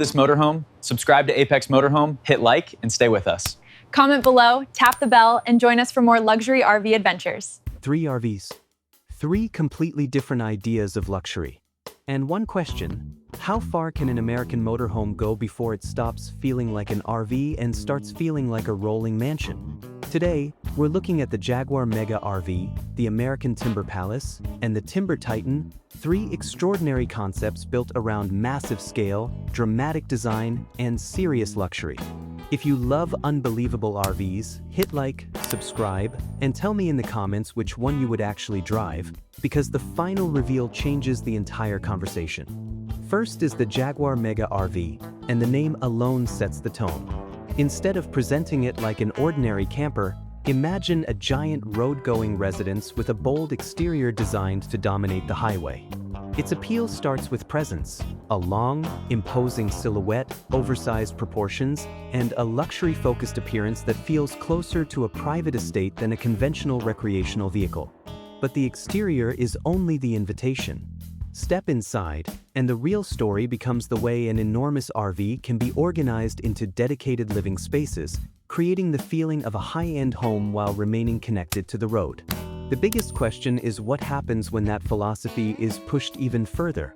this motorhome? Subscribe to Apex Motorhome, hit like, and stay with us. Comment below, tap the bell, and join us for more luxury RV adventures. 3 RVs. 3 completely different ideas of luxury. And one question: how far can an American motorhome go before it stops feeling like an RV and starts feeling like a rolling mansion? Today, we're looking at the Jaguar Mega RV, the American Timber Palace, and the Timber Titan, 3 extraordinary concepts built around massive scale, dramatic design, and serious luxury. If you love unbelievable RVs, hit like, subscribe, and tell me in the comments which one you would actually drive, because the final reveal changes the entire conversation. First is the Jaguar Mega RV, and the name alone sets the tone. Instead of presenting it like an ordinary camper, imagine a giant road-going residence with a bold exterior designed to dominate the highway. Its appeal starts with presence: a long, imposing silhouette, oversized proportions, and a luxury-focused appearance that feels closer to a private estate than a conventional recreational vehicle. But the exterior is only the invitation. Step inside, and the real story becomes the way an enormous RV can be organized into dedicated living spaces, creating the feeling of a high-end home while remaining connected to the road. The biggest question is what happens when that philosophy is pushed even further.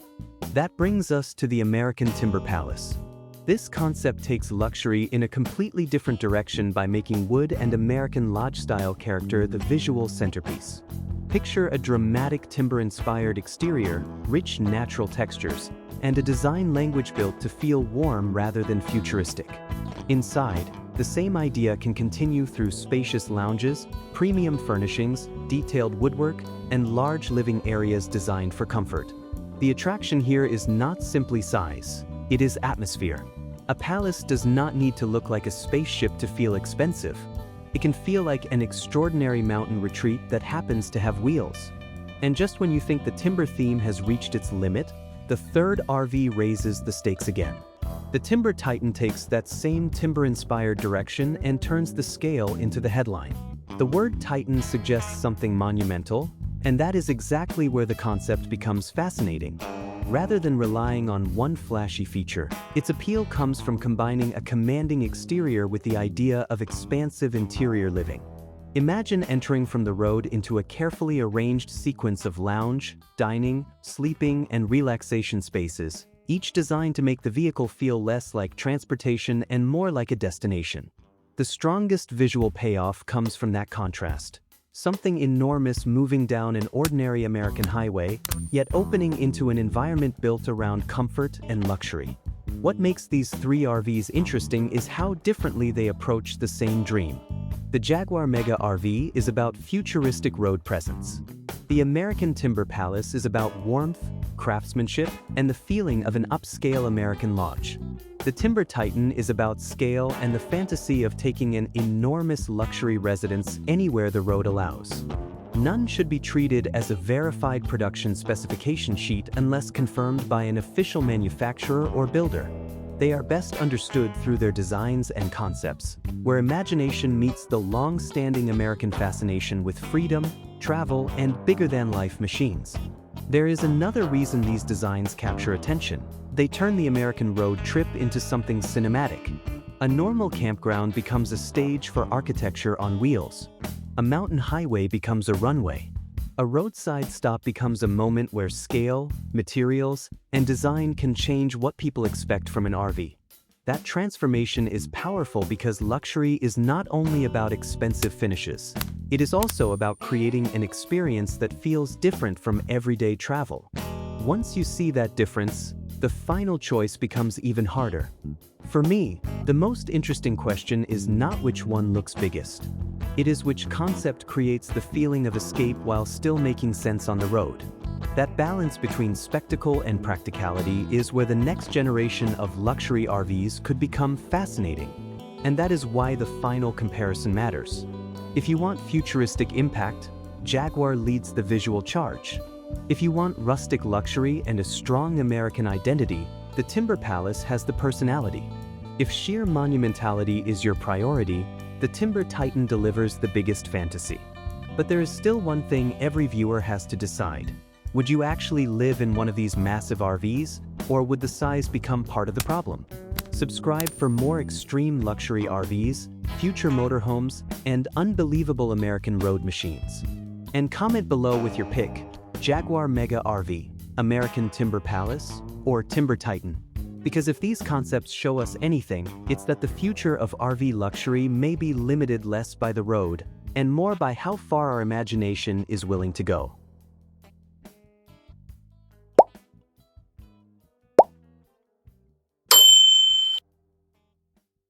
That brings us to the American Timber Palace. This concept takes luxury in a completely different direction by making wood and American lodge-style character the visual centerpiece. Picture a dramatic timber-inspired exterior, rich natural textures, and a design language built to feel warm rather than futuristic. Inside, the same idea can continue through spacious lounges, premium furnishings, detailed woodwork, and large living areas designed for comfort. The attraction here is not simply size, it is atmosphere. A palace does not need to look like a spaceship to feel expensive. It can feel like an extraordinary mountain retreat that happens to have wheels. And just when you think the timber theme has reached its limit, the third RV raises the stakes again. The Timber Titan takes that same timber-inspired direction and turns the scale into the headline. The word Titan suggests something monumental, and that is exactly where the concept becomes fascinating. Rather than relying on one flashy feature, its appeal comes from combining a commanding exterior with the idea of expansive interior living. Imagine entering from the road into a carefully arranged sequence of lounge, dining, sleeping, and relaxation spaces, each designed to make the vehicle feel less like transportation and more like a destination. The strongest visual payoff comes from that contrast. Something enormous moving down an ordinary American highway, yet opening into an environment built around comfort and luxury. What makes these 3 RVs interesting is how differently they approach the same dream. The Jaguar Mega RV is about futuristic road presence. The American Timber Palace is about warmth, craftsmanship, and the feeling of an upscale American lodge. The Timber Titan is about scale and the fantasy of taking an enormous luxury residence anywhere the road allows. None should be treated as a verified production specification sheet unless confirmed by an official manufacturer or builder. They are best understood through their designs and concepts, where imagination meets the long-standing American fascination with freedom, travel, and bigger-than-life machines. There is another reason these designs capture attention. They turn the American road trip into something cinematic. A normal campground becomes a stage for architecture on wheels. A mountain highway becomes a runway. A roadside stop becomes a moment where scale, materials, and design can change what people expect from an RV. That transformation is powerful because luxury is not only about expensive finishes. It is also about creating an experience that feels different from everyday travel. Once you see that difference, the final choice becomes even harder. For me, the most interesting question is not which one looks biggest. It is which concept creates the feeling of escape while still making sense on the road. That balance between spectacle and practicality is where the next generation of luxury RVs could become fascinating. And that is why the final comparison matters. If you want futuristic impact, Jaguar leads the visual charge. If you want rustic luxury and a strong American identity, the Timber Palace has the personality. If sheer monumentality is your priority, the Timber Titan delivers the biggest fantasy. But there is still one thing every viewer has to decide. Would you actually live in one of these massive RVs, Or would the size become part of the problem? Subscribe for more extreme luxury RVs, future motorhomes, and unbelievable American road machines. And comment below with your pick: Jaguar Mega RV, American Timber Palace, or Timber Titan. Because if these concepts show us anything, it's that the future of RV luxury may be limited less by the road and more by how far our imagination is willing to go.